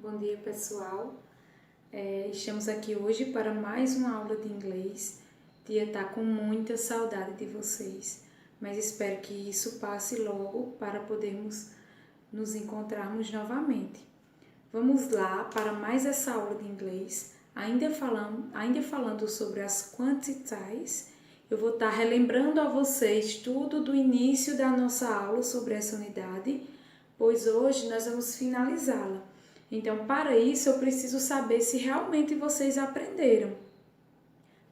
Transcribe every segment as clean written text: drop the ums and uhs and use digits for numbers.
Bom dia, pessoal. Estamos aqui hoje para mais uma aula de inglês. Tia tá com muita saudade de vocês, mas espero que isso passe logo para podermos nos encontrarmos novamente. Vamos lá para mais essa aula de inglês. Ainda falando sobre as quantities, eu vou estar relembrando a vocês tudo do início da nossa aula sobre essa unidade, pois hoje nós vamos finalizá-la. Então, para isso, eu preciso saber se realmente vocês aprenderam.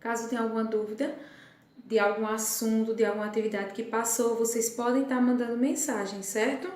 Caso tenha alguma dúvida de algum assunto, de alguma atividade que passou, vocês podem estar mandando mensagem, certo?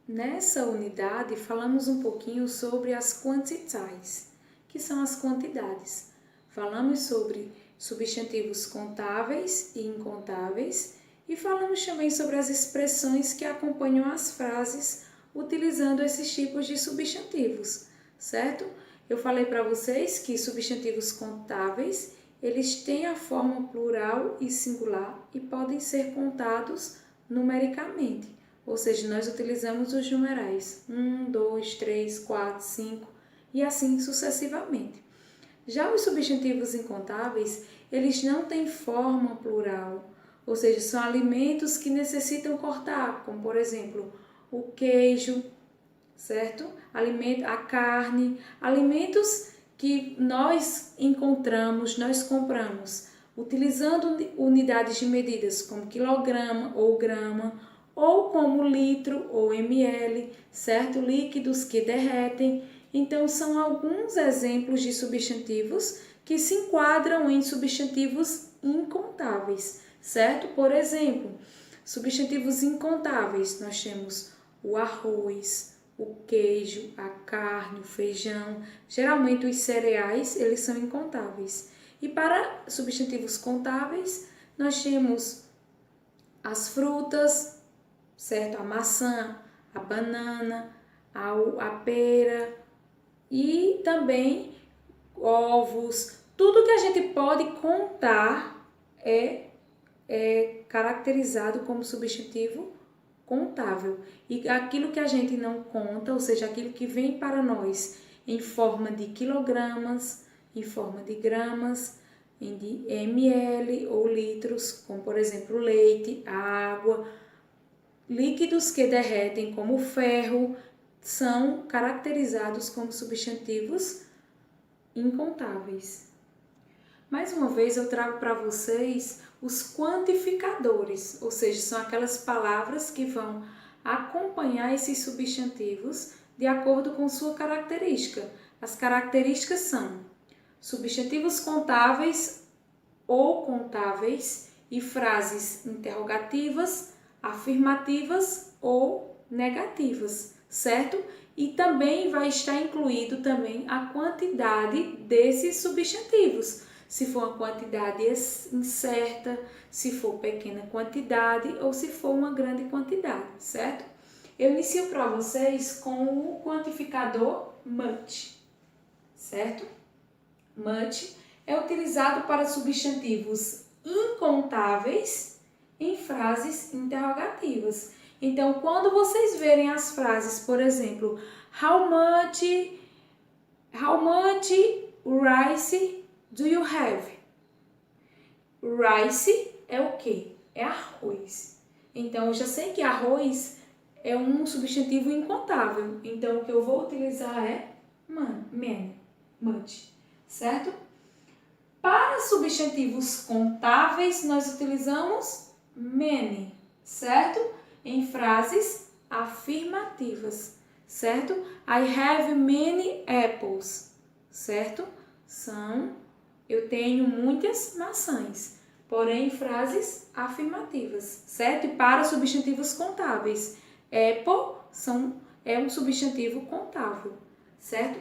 Nessa unidade, falamos um pouquinho sobre as quantities, que são as quantidades. Falamos sobre substantivos contáveis e incontáveis e falamos também sobre as expressões que acompanham as frases utilizando esses tipos de substantivos, certo? Eu falei para vocês que substantivos contáveis, eles têm a forma plural e singular e podem ser contados numericamente, ou seja, nós utilizamos os numerais 1, 2, 3, 4, 5 e assim sucessivamente. Já os substantivos incontáveis, eles não têm forma plural, ou seja, são alimentos que necessitam cortar, como por exemplo, o queijo, certo? A carne, alimentos que nós encontramos, nós compramos, utilizando unidades de medidas como quilograma ou grama, ou como litro ou ml, certo? Líquidos que derretem. Então, são alguns exemplos de substantivos que se enquadram em substantivos incontáveis, certo? Por exemplo, substantivos incontáveis, nós temos o arroz, o queijo, a carne, o feijão. Geralmente os cereais, eles são incontáveis. E para substantivos contáveis, nós temos as frutas, certo? A maçã, a banana, a pera e também ovos. Tudo que a gente pode contar é caracterizado como substantivo contável. E aquilo que a gente não conta, ou seja, aquilo que vem para nós em forma de quilogramas, em forma de gramas, de ml ou litros, como por exemplo leite, água, líquidos que derretem como ferro, são caracterizados como substantivos incontáveis. Mais uma vez eu trago para vocês os quantificadores, ou seja, são aquelas palavras que vão acompanhar esses substantivos de acordo com sua característica. As características são substantivos contáveis ou contáveis e frases interrogativas, afirmativas ou negativas, certo? E também vai estar incluído também a quantidade desses substantivos. Se for uma quantidade incerta, se for pequena quantidade ou se for uma grande quantidade, certo? Eu inicio para vocês com o quantificador much, certo? Much é utilizado para substantivos incontáveis em frases interrogativas. Então, quando vocês verem as frases, por exemplo, how much rice do you have? Rice é o quê? É arroz. Então, eu já sei que arroz é um substantivo incontável. Então, o que eu vou utilizar é many, much, certo? Para substantivos contáveis, nós utilizamos many, certo? Em frases afirmativas, certo? I have many apples, certo? Eu tenho muitas maçãs, porém frases afirmativas, certo? E para substantivos contáveis, apple é um substantivo contável, certo?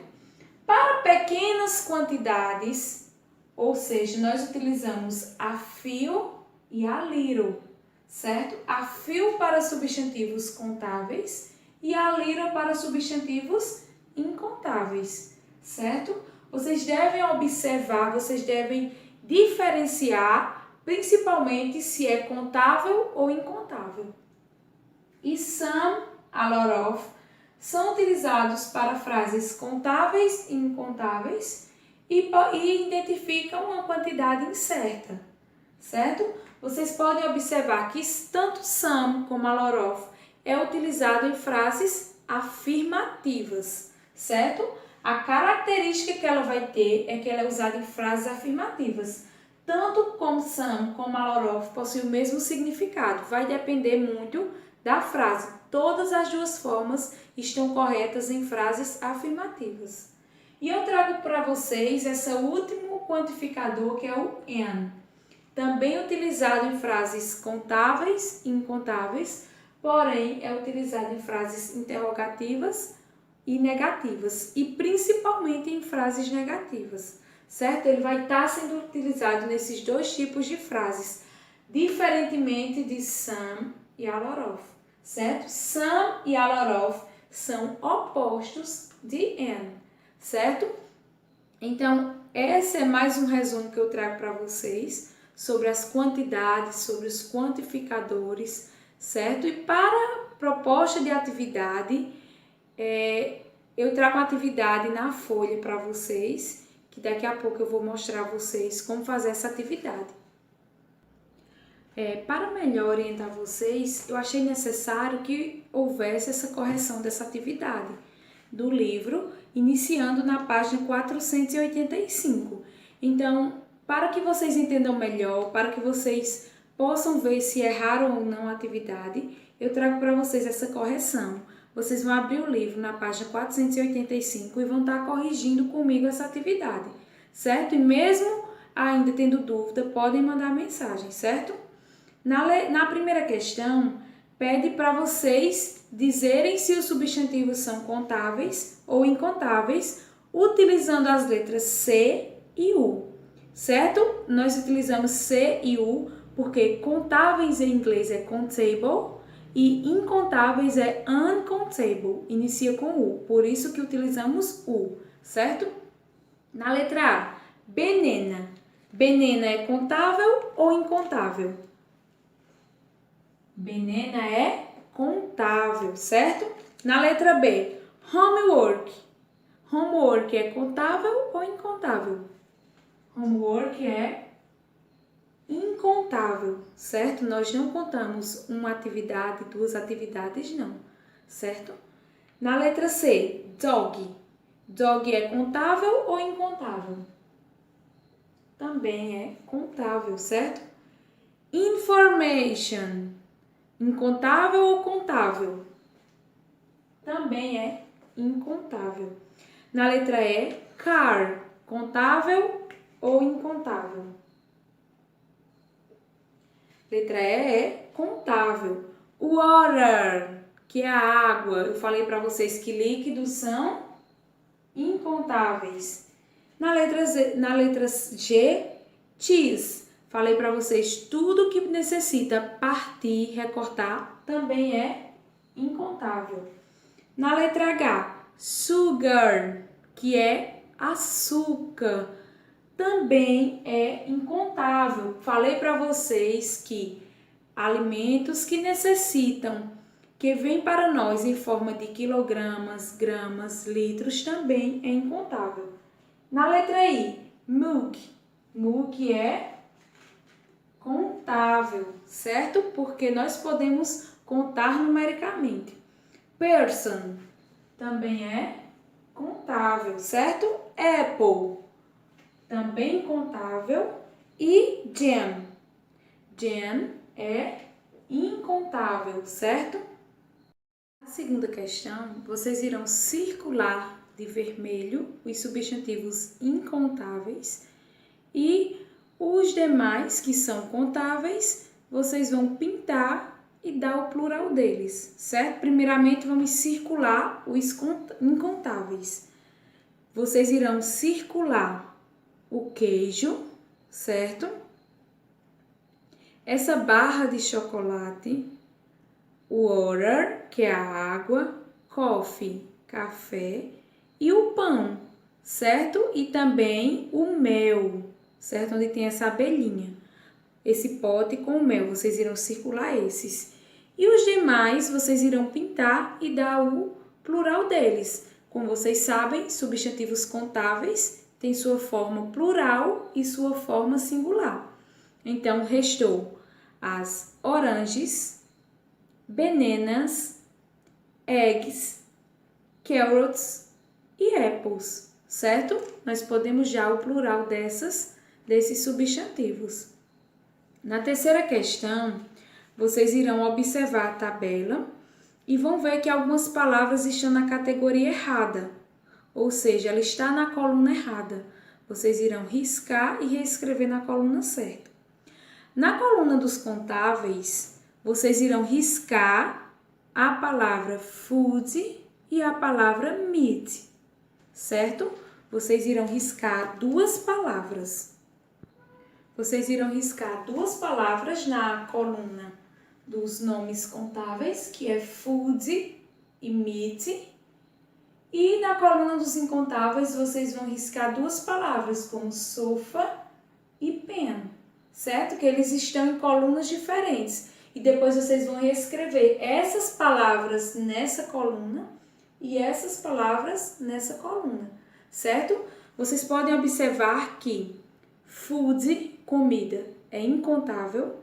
Para pequenas quantidades, ou seja, nós utilizamos a few e a little, certo? A few para substantivos contáveis e a little para substantivos incontáveis, certo? Vocês devem observar, vocês devem diferenciar, principalmente se é contável ou incontável. E some, a lot of, são utilizados para frases contáveis e incontáveis e identificam uma quantidade incerta, certo? Vocês podem observar que tanto some como a lot of é utilizado em frases afirmativas, certo? A característica que ela vai ter é que ela é usada em frases afirmativas. Tanto como some como a lot of possuem o mesmo significado. Vai depender muito da frase. Todas as duas formas estão corretas em frases afirmativas. E eu trago para vocês esse último quantificador que é o and. Também utilizado em frases contáveis e incontáveis, porém é utilizado em frases interrogativas e negativas, e principalmente em frases negativas, certo? Ele vai estar sendo utilizado nesses dois tipos de frases, diferentemente de some e a lot of, certo? Some e a lot of são opostos de and, certo? Então, esse é mais um resumo que eu trago para vocês sobre as quantidades, sobre os quantificadores, certo? E para proposta de atividade, eu trago uma atividade na folha para vocês, que daqui a pouco eu vou mostrar a vocês como fazer essa atividade. Para melhor orientar vocês, eu achei necessário que houvesse essa correção dessa atividade do livro, iniciando na página 485. Então, para que vocês entendam melhor, para que vocês possam ver se erraram ou não a atividade, eu trago para vocês essa correção. Vocês vão abrir o livro na página 485 e vão estar corrigindo comigo essa atividade, certo? E mesmo ainda tendo dúvida, podem mandar mensagem, certo? Na primeira questão, pede para vocês dizerem se os substantivos são contáveis ou incontáveis, utilizando as letras C e U, certo? Nós utilizamos C e U porque contáveis em inglês é contable e incontáveis é uncontable, inicia com U, por isso que utilizamos U, certo? Na letra A, banana. Banana é contável ou incontável? Banana é contável, certo? Na letra B, homework. Homework é contável ou incontável? Homework é incontável, certo? Nós não contamos uma atividade, duas atividades, não, certo? Na letra C, dog. Dog é contável ou incontável? Também é contável, certo? Information. Incontável ou contável? Também é incontável. Na letra E, car. Contável ou incontável? Letra E é contável. Water, que é a água. Eu falei para vocês que líquidos são incontáveis. Na letra G, cheese. Falei para vocês, tudo que necessita partir, recortar, também é incontável. Na letra H, sugar, que é açúcar, também é incontável. Falei para vocês que alimentos que necessitam, que vêm para nós em forma de quilogramas, gramas, litros, também é incontável. Na letra I, milk. Milk é contável, certo? Porque nós podemos contar numericamente. Person também é contável, certo? Apple também contável. E jam. Jam é incontável, certo? Na segunda questão, vocês irão circular de vermelho os substantivos incontáveis e os demais, que são contáveis, vocês vão pintar e dar o plural deles, certo? Primeiramente, vamos circular os incontáveis. Vocês irão circular o queijo, certo? Essa barra de chocolate, water, que é a água, coffee, café, e o pão, certo? E também o mel, certo? Onde tem essa abelhinha. Esse pote com o mel, vocês irão circular esses. E os demais, vocês irão pintar e dar o plural deles. Como vocês sabem, substantivos contáveis têm sua forma plural e sua forma singular. Então, restou as oranges, bananas, eggs, carrots e apples, certo? Nós podemos já o plural desses substantivos. Na terceira questão, vocês irão observar a tabela e vão ver que algumas palavras estão na categoria errada, ou seja, ela está na coluna errada. Vocês irão riscar e reescrever na coluna certa. Na coluna dos contáveis, vocês irão riscar a palavra food e a palavra meat, certo? Vocês irão riscar duas palavras. Vocês irão riscar duas palavras na coluna dos nomes contáveis, que é food e meat. E na coluna dos incontáveis, vocês vão riscar duas palavras, como sofa e pen, certo? Que eles estão em colunas diferentes. E depois vocês vão reescrever essas palavras nessa coluna e essas palavras nessa coluna, certo? Vocês podem observar que food, comida, é incontável,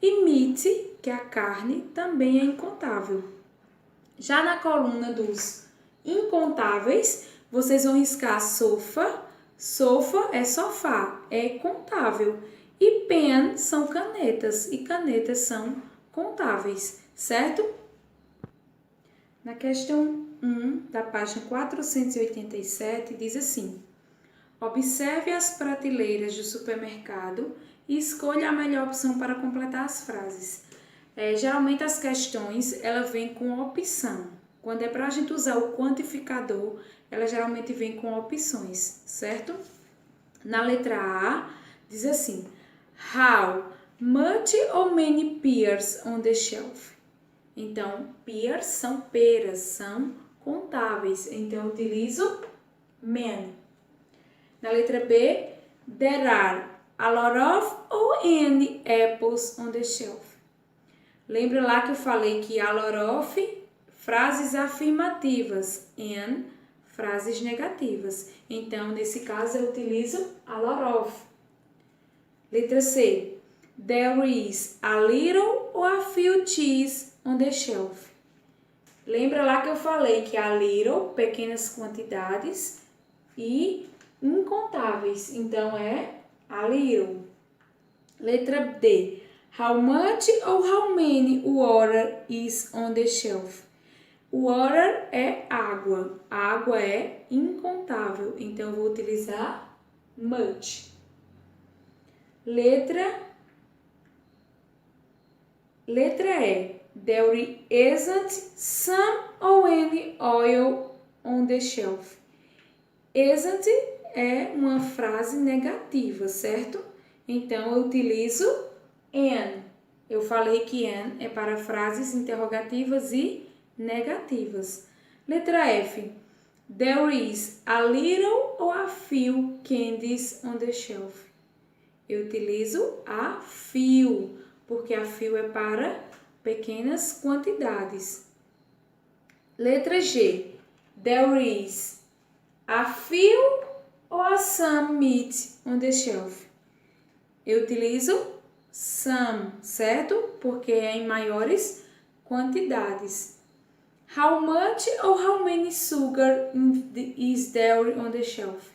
e meat, que é a carne, também é incontável. Já na coluna dos incontáveis, vocês vão riscar sofa. Sofa é sofá, é contável. E pen são canetas, e canetas são contáveis, certo? Na questão 1 da página 487, diz assim: observe as prateleiras do supermercado e escolha a melhor opção para completar as frases. Geralmente as questões ela vem com opção. Quando é para a gente usar o quantificador, ela geralmente vem com opções, certo? Na letra A, diz assim: how much or many pears on the shelf? Então, pears são peras, são contáveis. Então, eu utilizo many. Na letra B, there are a lot of or any apples on the shelf. Lembra lá que eu falei que a lot of, frases afirmativas, and, frases negativas. Então, nesse caso, eu utilizo a lot of. Letra C, there is a little or a few cheese on the shelf. Lembra lá que eu falei que a little, pequenas quantidades, e incontáveis. Então, é a little. Letra D, how much or how many water is on the shelf? Water é água. A água é incontável. Então, eu vou utilizar much. Letra E, there isn't some or any oil on the shelf. Isn't é uma frase negativa, certo? Então, eu utilizo an. Eu falei que an é para frases interrogativas e negativas. Letra F, there is a little or a few candies on the shelf. Eu utilizo a few, porque a few é para pequenas quantidades. Letra G, there is a few or some meat on the shelf. Eu utilizo some, certo? Porque é em maiores quantidades. How much or how many sugar is there on the shelf?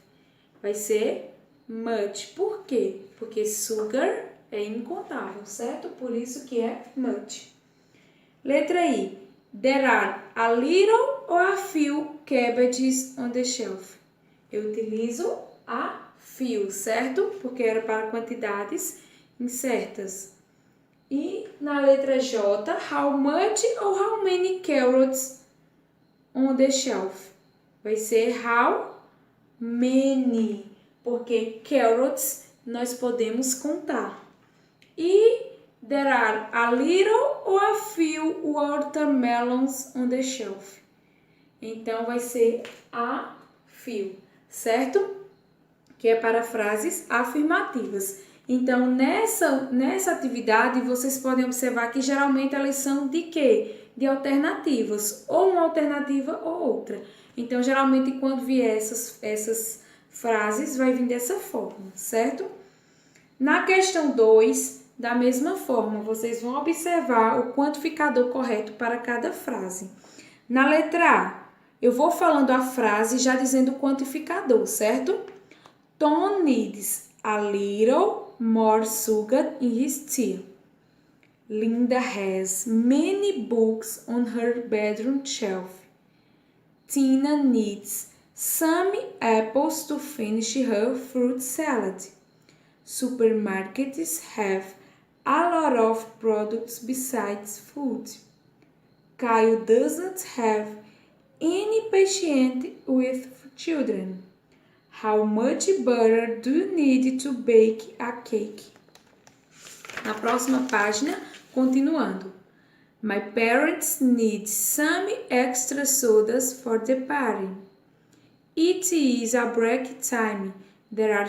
Vai ser much. Por quê? Porque sugar é incontável, certo? Por isso que é much. Letra I. There are a little or a few cabbages on the shelf. Eu utilizo a few, certo? Porque era para quantidades incertas. E na letra J, how much or how many carrots on the shelf? Vai ser how many, porque carrots nós podemos contar. E there are a little or a few watermelons on the shelf. Então, vai ser a few, certo? Que é para frases afirmativas. Então, nessa atividade, vocês podem observar que geralmente elas são de quê? de alternativas, ou uma alternativa ou outra. Então, geralmente, quando vier essas frases, vai vir dessa forma, certo? Na questão 2, da mesma forma, vocês vão observar o quantificador correto para cada frase. Na letra A, eu vou falando a frase já dizendo o quantificador, certo? Tom needs a little more sugar in his tea. Linda has many books on her bedroom shelf. Tina needs some apples to finish her fruit salad. Supermarkets have a lot of products besides food. Kyle doesn't have any patience with children. How much butter do you need to bake a cake? Na próxima página, continuando. My parents need some extra sodas for the party. It is a break time. There are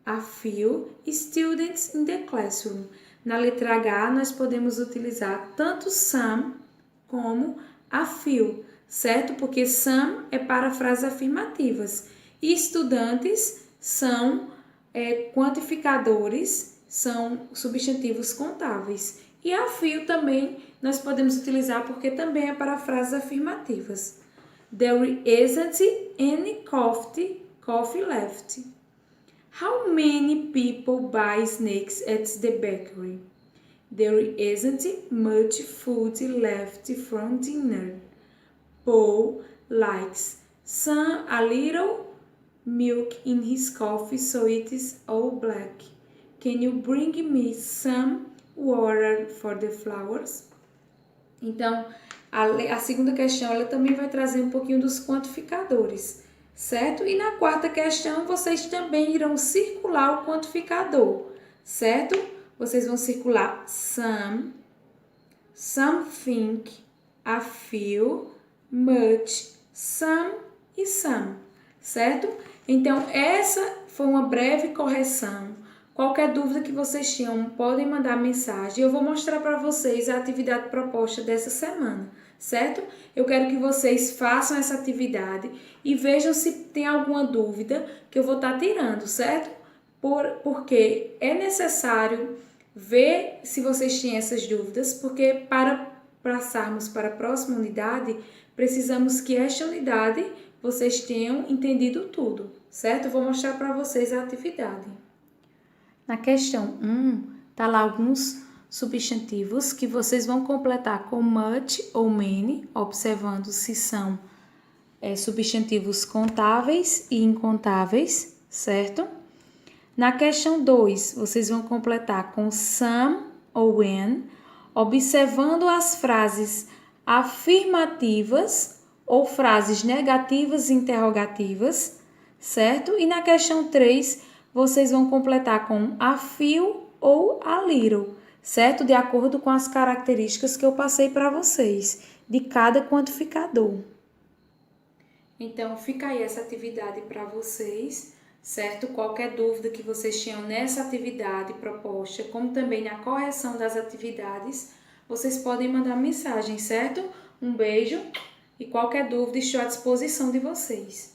a few students in the classroom. Na letra H, nós podemos utilizar tanto some como a few, certo? Porque some é para frases afirmativas. E estudantes são quantificadores, são substantivos contáveis. E a few também nós podemos utilizar porque também é para frases afirmativas. There isn't any coffee left. How many people buy snacks at the bakery? There isn't much food left from dinner. Paul likes a little milk in his coffee, so it is all black. Can you bring me some water for the flowers? Então, a segunda questão ela também vai trazer um pouquinho dos quantificadores, certo? E na quarta questão, vocês também irão circular o quantificador, certo? Vocês vão circular some, something, a few, much, some e some, certo? Então, essa foi uma breve correção. Qualquer dúvida que vocês tenham, podem mandar mensagem. Eu vou mostrar para vocês a atividade proposta dessa semana, certo? Eu quero que vocês façam essa atividade e vejam se tem alguma dúvida que eu vou estar tirando, certo? Porque é necessário ver se vocês têm essas dúvidas, porque para passarmos para a próxima unidade, precisamos que esta unidade vocês tenham entendido tudo, certo? Eu vou mostrar para vocês a atividade. Na questão 1, tá lá alguns substantivos que vocês vão completar com much ou many, observando se são substantivos contáveis e incontáveis, certo? Na questão 2, vocês vão completar com some ou when, observando as frases afirmativas ou frases negativas e interrogativas, certo? E na questão 3, vocês vão completar com a few ou a little, certo? De acordo com as características que eu passei para vocês, de cada quantificador. Então, fica aí essa atividade para vocês, certo? Qualquer dúvida que vocês tenham nessa atividade proposta, como também na correção das atividades, vocês podem mandar mensagem, certo? Um beijo e qualquer dúvida estou à disposição de vocês.